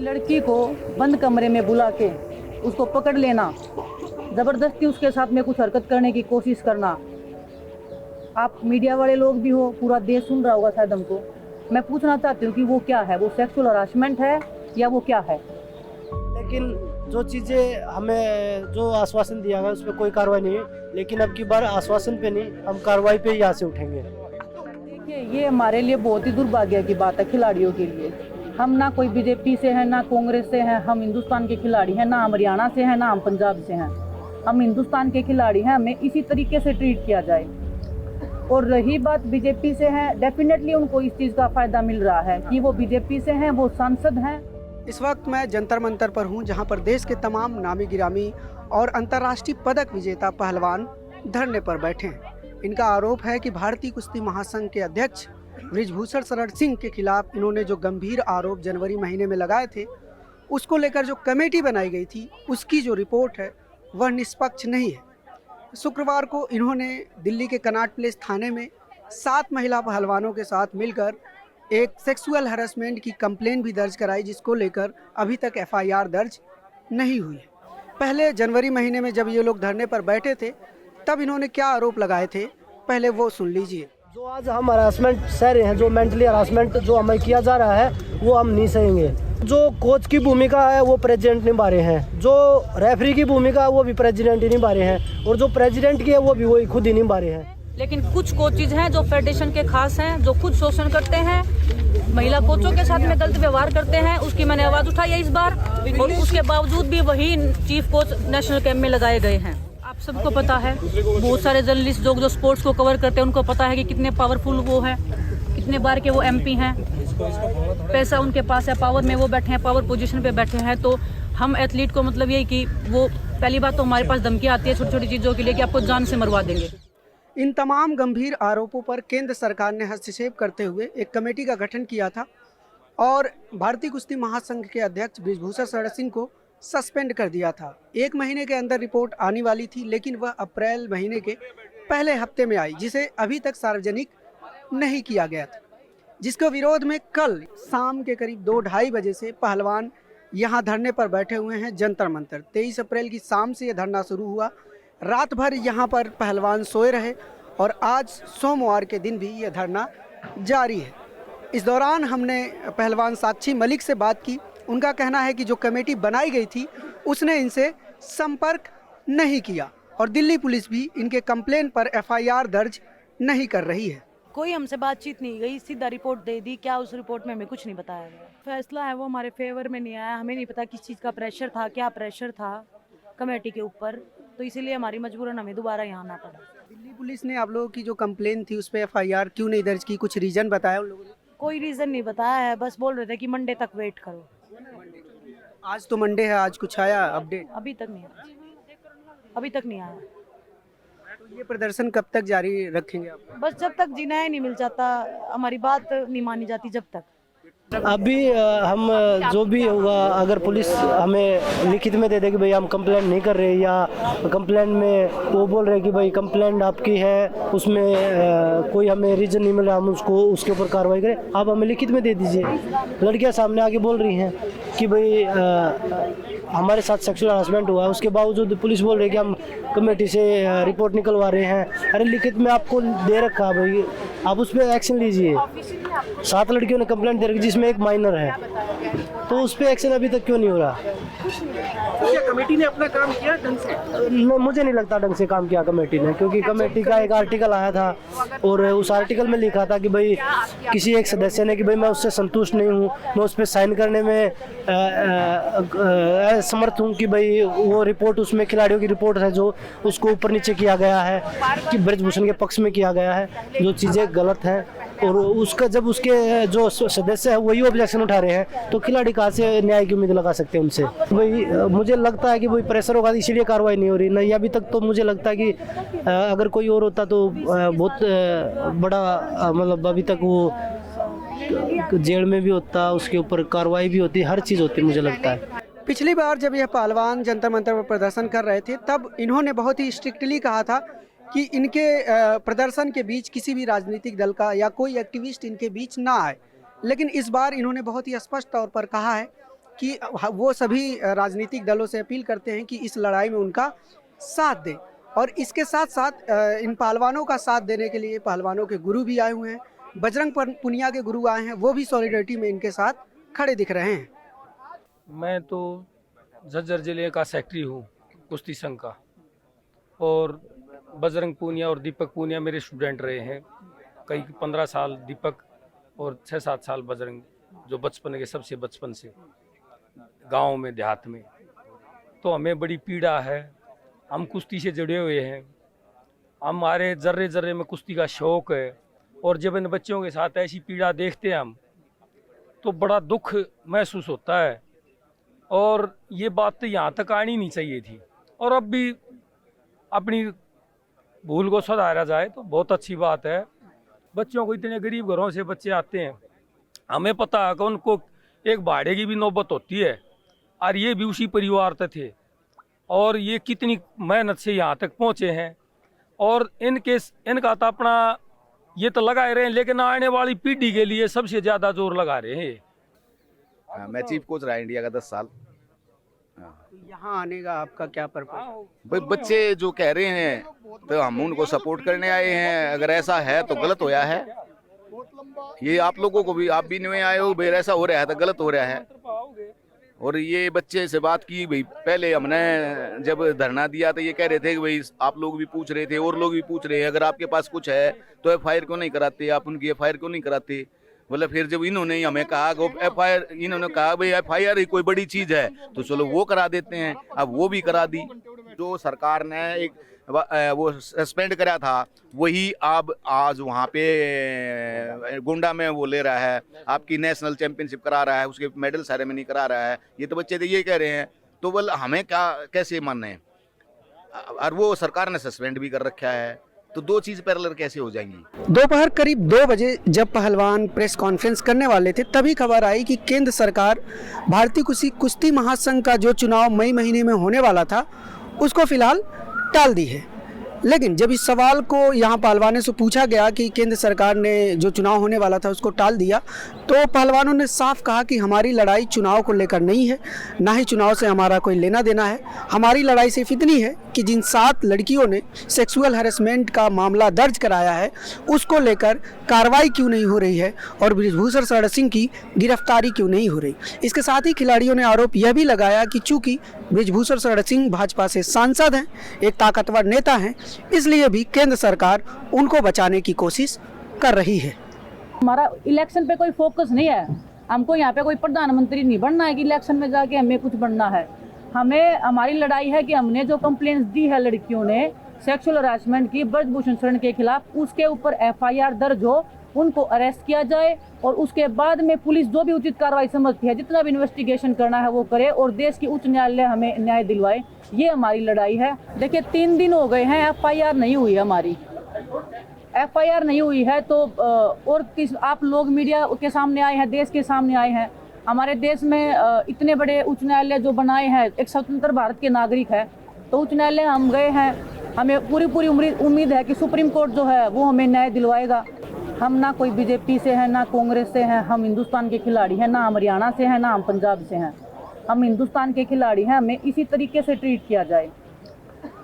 लड़की को बंद कमरे में बुला के उसको पकड़ लेना, ज़बरदस्ती उसके साथ में कुछ हरकत करने की कोशिश करना। आप मीडिया वाले लोग भी हो, पूरा देश सुन रहा होगा शायद हमको। मैं पूछना चाहती हूँ कि वो क्या है, वो सेक्सुअल हरासमेंट है या वो क्या है? लेकिन जो चीज़ें हमें जो आश्वासन दिया गया उस पर कोई कार्रवाई नहीं है, लेकिन अब की बार आश्वासन पे नहीं, हम कार्रवाई पे यहाँ से उठेंगे। देखिए, ये हमारे लिए बहुत ही दुर्भाग्य की बात है खिलाड़ियों के लिए। हम ना कोई बीजेपी से हैं, ना कांग्रेस से हैं, हम हिंदुस्तान के खिलाड़ी हैं, ना हम हरियाणा से हैं, ना हम पंजाब से हैं। हम हिंदुस्तान के खिलाड़ी हैं, हमें इसी तरीके से ट्रीट किया जाए। और रही बात बीजेपी से है, डेफिनेटली उनको इस चीज़ का फ़ायदा मिल रहा है कि वो बीजेपी से हैं, वो सांसद हैं। इस वक्त मैं जंतर मंतर पर हूं, जहां पर देश के तमाम नामी गिरामी और अंतर्राष्ट्रीय पदक विजेता पहलवान धरने पर बैठे हैं। इनका आरोप है कि भारतीय कुश्ती महासंघ के अध्यक्ष बृजभूषण शरण सिंह के खिलाफ इन्होंने जो गंभीर आरोप जनवरी महीने में लगाए थे, उसको लेकर जो कमेटी बनाई गई थी उसकी जो रिपोर्ट है वह निष्पक्ष नहीं है। शुक्रवार को इन्होंने दिल्ली के कनॉट प्लेस थाने में 7 महिला पहलवानों के साथ मिलकर एक सेक्सुअल हैरेसमेंट की कंप्लेंट भी दर्ज कराई, जिसको लेकर अभी तक एफआईआर दर्ज नहीं हुई है। पहले जनवरी महीने में जब ये लोग धरने पर बैठे थे तब इन्होंने क्या आरोप लगाए थे, पहले वो सुन लीजिए। जो आज हम हरासमेंट सह रहे हैं, जो मेंटली हरासमेंट जो हमें किया जा रहा है वो हम नहीं सहेंगे। जो कोच की भूमिका है वो प्रेसिडेंट निभा रहे हैं, जो रेफरी की भूमिका है वो भी प्रेसिडेंट ही निभा रहे हैं, और जो प्रेसिडेंट की है वो भी वही खुद ही निभा रहे हैं। लेकिन कुछ कोचेज हैं जो फेडरेशन के खास हैं, जो खुद शोषण करते हैं, महिला कोचों के साथ में गलत व्यवहार करते हैं। उसकी मैंने आवाज़ उठाई है इस बार, और उसके बावजूद भी वही चीफ कोच नेशनल कैंप में लगाए गए हैं। आप सबको पता है, बहुत सारे जर्नलिस्ट जो स्पोर्ट्स को कवर करते हैं उनको पता है कि कितने पावरफुल वो हैं, कितने बार के वो एमपी हैं, पैसा उनके पास है, पावर में वो बैठे हैं, पावर पोजीशन पे बैठे हैं। तो हम एथलीट को मतलब यही कि वो पहली बात तो हमारे पास धमकी आती है छोटी छोटी चीज़ों के लिए कि आपको जान से मरवा देंगे। इन तमाम गंभीर आरोपों पर केंद्र सरकार ने हस्तक्षेप करते हुए एक कमेटी का गठन किया था और भारतीय कुश्ती महासंघ के अध्यक्ष बृजभूषण शरण सिंह को सस्पेंड कर दिया था। 1 महीने के अंदर रिपोर्ट आने वाली थी, लेकिन वह अप्रैल महीने के पहले हफ्ते में आई, जिसे अभी तक सार्वजनिक नहीं किया गया था, जिसके विरोध में कल शाम के करीब 2-2:30 बजे से पहलवान यहाँ धरने पर बैठे हुए हैं जंतर मंतर। 23 अप्रैल की शाम से यह धरना शुरू हुआ। रात भर यहाँ पर पहलवान सोए रहे और आज सोमवार के दिन भी यह धरना जारी है। इस दौरान हमने पहलवान साक्षी मलिक से बात की। उनका कहना है कि जो कमेटी बनाई गई थी उसने इनसे संपर्क नहीं किया और दिल्ली पुलिस भी इनके कंप्लेन पर एफआईआर दर्ज नहीं कर रही है। कोई हमसे बातचीत नहीं गई, सीधा रिपोर्ट दे दी। क्या उस रिपोर्ट में हमें कुछ नहीं बताया गया। फैसला है वो हमारे फेवर में नहीं आया। हमें नहीं पता किस चीज़ का प्रेशर था, क्या प्रेशर था कमेटी के ऊपर, तो इसीलिए हमारी मजबूरन हमें दोबारा यहाँ आना पड़ा। दिल्ली पुलिस ने आप लोगों की जो कंप्लेन थी उस पर एफआईआर क्यों नहीं दर्ज की, कुछ रीजन बताया उन लोगों ने? कोई रीज़न नहीं बताया है, बस बोल रहे थे कि मंडे तक वेट करो। आज तो मंडे है, आज कुछ आया अपडेट? अभी तक नहीं आया, अभी तक नहीं आया। तो ये प्रदर्शन कब तक जारी रखेंगे आप? बस जब तक जी न्याय नहीं मिल जाता, हमारी बात नहीं मानी जाती जब तक। अभी हम जो भी होगा, अगर पुलिस हमें लिखित में दे दे कि भाई हम कंप्लेंट नहीं कर रहे, या कंप्लेंट में वो बोल रहे कि भाई कंप्लेंट आपकी है, उसमें कोई हमें रीजन नहीं मिला, हम उसको उसके ऊपर कार्रवाई करें। आप हमें लिखित में दे दीजिए। लड़कियां सामने आके बोल रही हैं कि भाई हमारे साथ सेक्सुअल हरासमेंट हुआ है, उसके बावजूद पुलिस बोल रही है कि हम कमेटी से रिपोर्ट निकलवा रहे हैं। अरे लिखित में आपको दे रखा भाई, आप उस पर एक्शन लीजिए। 7 लड़कियों ने कंप्लेंट दे रखी जिसमें एक माइनर है, तो उस पर एक्शन अभी तक क्यों नहीं हो रहा? क्या कमेटी ने अपना काम किया ढंग से? मुझे नहीं लगता ढंग से काम किया कमेटी ने, क्योंकि कमेटी का एक आर्टिकल आया था और उस आर्टिकल में लिखा था कि भाई किसी एक सदस्य ने कि भाई मैं उससे संतुष्ट नहीं हूँ, मैं उस पर साइन करने में समर्थ हूँ कि भाई वो रिपोर्ट, उसमें खिलाड़ियों की रिपोर्ट है जो उसको ऊपर नीचे किया गया है कि बृजभूषण के पक्ष में किया गया है, जो चीज़ें गलत हैं। और उसका जब उसके जो सदस्य है वही ऑब्जेक्शन उठा रहे हैं, तो खिलाड़ी कहाँ से न्याय की उम्मीद लगा सकते हैं उनसे? भाई मुझे लगता है कि भाई प्रेशर होगा इसीलिए कार्रवाई नहीं हो रही। नहीं, अभी तक तो मुझे लगता है कि अगर कोई और होता तो बहुत बड़ा मतलब अभी तक वो जेल में भी होता, उसके ऊपर कार्रवाई भी होती, हर चीज़ होती मुझे लगता है। पिछली बार जब यह पहलवान जंतर मंतर पर प्रदर्शन कर रहे थे तब इन्होंने बहुत ही स्ट्रिक्टली कहा था कि इनके प्रदर्शन के बीच किसी भी राजनीतिक दल का या कोई एक्टिविस्ट इनके बीच ना आए। लेकिन इस बार इन्होंने बहुत ही स्पष्ट तौर पर कहा है कि वो सभी राजनीतिक दलों से अपील करते हैं कि इस लड़ाई में उनका साथ दें। और इसके साथ साथ इन पहलवानों का साथ देने के लिए पहलवानों के गुरु भी आए हुए हैं, बजरंग पुनिया के गुरु आए हैं, वो भी सॉलिडरिटी में इनके साथ खड़े दिख रहे हैं। मैं तो झज्जर जिले का सेक्रेटरी हूँ कुश्ती संघ का, और बजरंग पूनिया और दीपक पूनिया मेरे स्टूडेंट रहे हैं। कई 15 साल दीपक और 6-7 साल बजरंग, जो बचपन के सबसे बचपन से गांव में देहात में। तो हमें बड़ी पीड़ा है, हम कुश्ती से जुड़े हुए हैं, हमारे जर्रे जर्रे में कुश्ती का शौक़ है, और जब इन बच्चों के साथ ऐसी पीड़ा देखते हैं हम तो बड़ा दुख महसूस होता है। और ये बात तो यहाँ तक आनी नहीं चाहिए थी, और अब भी अपनी भूल को सुधारा जाए तो बहुत अच्छी बात है। बच्चों को, इतने गरीब घरों से बच्चे आते हैं, हमें पता है कि उनको एक भाड़े की भी नौबत होती है, और ये भी उसी परिवार से थे, और ये कितनी मेहनत से यहाँ तक पहुँचे हैं। और इनका तो अपना ये तो लगा रहे हैं, लेकिन आने वाली पीढ़ी के लिए सबसे ज़्यादा जोर लगा रहे हैं। मैं चीफ कोच रहा इंडिया का 10 साल। यहाँ आने का आपका क्या पर्पस? भाई बच्चे जो कह रहे हैं तो हम उनको सपोर्ट करने आए हैं। अगर ऐसा है तो गलत होया है, ये आप लोगों को भी, आप भी नहीं आए हो भाई, ऐसा हो रहा है तो गलत हो रहा है। और ये बच्चे से बात की भाई, पहले हमने जब धरना दिया तो ये कह रहे थे कि भाई आप लोग भी पूछ रहे थे और लोग भी पूछ रहे हैं, अगर आपके पास कुछ है तो एफआईआर क्यों नहीं कराते, आप उनकी एफआईआर क्यों नहीं कराते। बोले फिर जब इन्होंने हमें कहा एफआईआर, इन्होंने कहा भाई एफआईआर ही कोई बड़ी चीज है तो चलो वो करा देते हैं, अब वो भी करा दी। जो सरकार ने एक वो सस्पेंड कराया था वही अब आज वहाँ पे गोंडा में वो ले रहा है, आपकी नेशनल चैंपियनशिप करा रहा है, उसके मेडल सेरेमनी करा रहा है। ये तो बच्चे तो ये कह रहे हैं, तो बोल हमें क्या कैसे मानना है। और वो सरकार ने सस्पेंड भी कर रखा है, तो दो चीज पैरेलल कैसे हो जाएंगी। दोपहर करीब 2 बजे जब पहलवान प्रेस कॉन्फ्रेंस करने वाले थे, तभी खबर आई कि केंद्र सरकार भारतीय कुश्ती महासंघ का जो चुनाव मई महीने में होने वाला था उसको फिलहाल टाल दी है। लेकिन जब इस सवाल को यहाँ पहलवानों से पूछा गया कि केंद्र सरकार ने जो चुनाव होने वाला था उसको टाल दिया, तो पहलवानों ने साफ कहा कि हमारी लड़ाई चुनाव को लेकर नहीं है, ना ही चुनाव से हमारा कोई लेना देना है। हमारी लड़ाई सिर्फ इतनी है कि जिन 7 लड़कियों ने सेक्सुअल हैरेसमेंट का मामला दर्ज कराया है उसको लेकर कार्रवाई क्यों नहीं हो रही है और बृजभूषण शरण सिंह की गिरफ्तारी क्यों नहीं हो रही। इसके साथ ही खिलाड़ियों ने आरोप यह भी लगाया कि चूंकि बृजभूषण शरण सिंह भाजपा से सांसद हैं, एक ताकतवर नेता हैं, इसलिए भी केंद्र सरकार उनको बचाने की कोशिश कर रही है। हमारा इलेक्शन पे कोई फोकस नहीं है, हमको यहाँ पे कोई प्रधानमंत्री नहीं बनना है कि इलेक्शन में जाके हमें कुछ बनना है। हमें, हमारी लड़ाई है कि हमने जो कंप्लेंट्स दी है लड़कियों ने सेक्सुअल हरासमेंट की बृजभूषण शरण के खिलाफ, उसके ऊपर एफआईआर दर्ज हो, उनको अरेस्ट किया जाए, और उसके बाद में पुलिस जो भी उचित कार्रवाई समझती है, जितना भी इन्वेस्टिगेशन करना है वो करे, और देश की उच्च न्यायालय हमें न्याय दिलवाए। ये हमारी लड़ाई है। देखिए 3 दिन हो गए हैं, एफआईआर नहीं हुई है हमारी, एफआईआर नहीं हुई है। तो और किस, आप लोग मीडिया के सामने आए हैं, देश के सामने आए हैं। हमारे देश में इतने बड़े उच्च न्यायालय जो बनाए हैं, एक स्वतंत्र भारत के नागरिक है, तो उच्च न्यायालय हम गए हैं, हमें पूरी उम्मीद है कि सुप्रीम कोर्ट जो है वो हमें न्याय दिलवाएगा। हम ना कोई बीजेपी से हैं, ना कांग्रेस से हैं, हम हिंदुस्तान के खिलाड़ी हैं, ना हम हरियाणा से हैं, ना हम पंजाब से हैं, हम हिंदुस्तान के खिलाड़ी हैं, हमें इसी तरीके से ट्रीट किया जाए।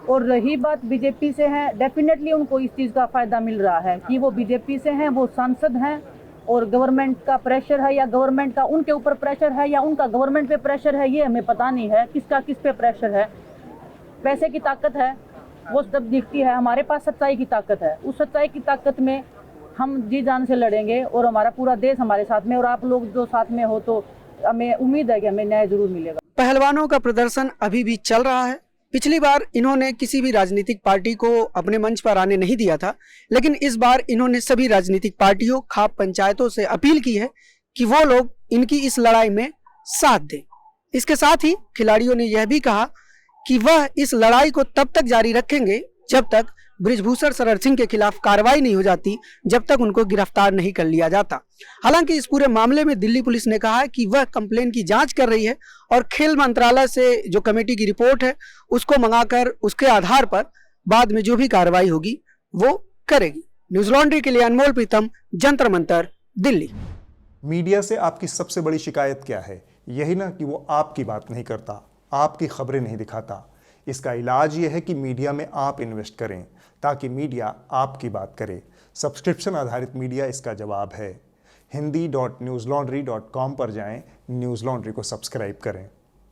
और रही बात बीजेपी से है, डेफिनेटली उनको इस चीज़ का फ़ायदा मिल रहा है कि वो बीजेपी से हैं, वो सांसद हैं, और गवर्नमेंट का प्रेशर है या गवर्नमेंट का उनके ऊपर प्रेशर है या उनका गवर्नमेंट पे प्रेशर है, ये हमें पता नहीं है किसका किस पे प्रेशर है। पैसे की ताकत है, वो सब दिखती है, हमारे पास सच्चाई की ताकत है। उस सच्चाई की ताकत में हम जी जान से लड़ेंगे, और हमारा पूरा देश हमारे साथ में, और आप लोग जो साथ में हो, तो हमें उम्मीद है कि हमें न्याय जरूर मिलेगा। पहलवानों का प्रदर्शन अभी भी चल रहा है। पिछली बार इन्होंने किसी भी राजनीतिक पार्टी को अपने मंच पर आने नहीं दिया था, लेकिन इस बार इन्होंने सभी राजनीतिक पार्टियों, खाप पंचायतों से अपील की है कि वो लोग इनकी इस लड़ाई में साथ दें। इसके साथ ही खिलाड़ियों ने यह भी कहा कि वह इस लड़ाई को तब तक जारी रखेंगे जब तक बृजभूषण शरण सिंह के खिलाफ कार्रवाई नहीं हो जाती, जब तक उनको गिरफ्तार नहीं कर लिया जाता। हालांकि इस पूरे मामले में दिल्ली पुलिस ने कहा है कि वह कंप्लेन की जांच कर रही है, और खेल मंत्रालय से जो कमेटी की रिपोर्ट है उसको मंगाकर उसके आधार पर बाद में जो भी कार्रवाई होगी वो करेगी। न्यूज लॉन्ड्री के लिए अनमोल प्रीतम, जंतर मंतर, दिल्ली। मीडिया से आपकी सबसे बड़ी शिकायत क्या है? यही ना कि वो आपकी बात नहीं करता, आपकी खबरें नहीं दिखाता। इसका इलाज ये है कि मीडिया में आप इन्वेस्ट करें ताकि मीडिया आपकी बात करे। सब्सक्रिप्शन आधारित मीडिया इसका जवाब है। hindi.newslaundry.com पर जाएं, न्यूज़ लॉन्ड्री को सब्सक्राइब करें।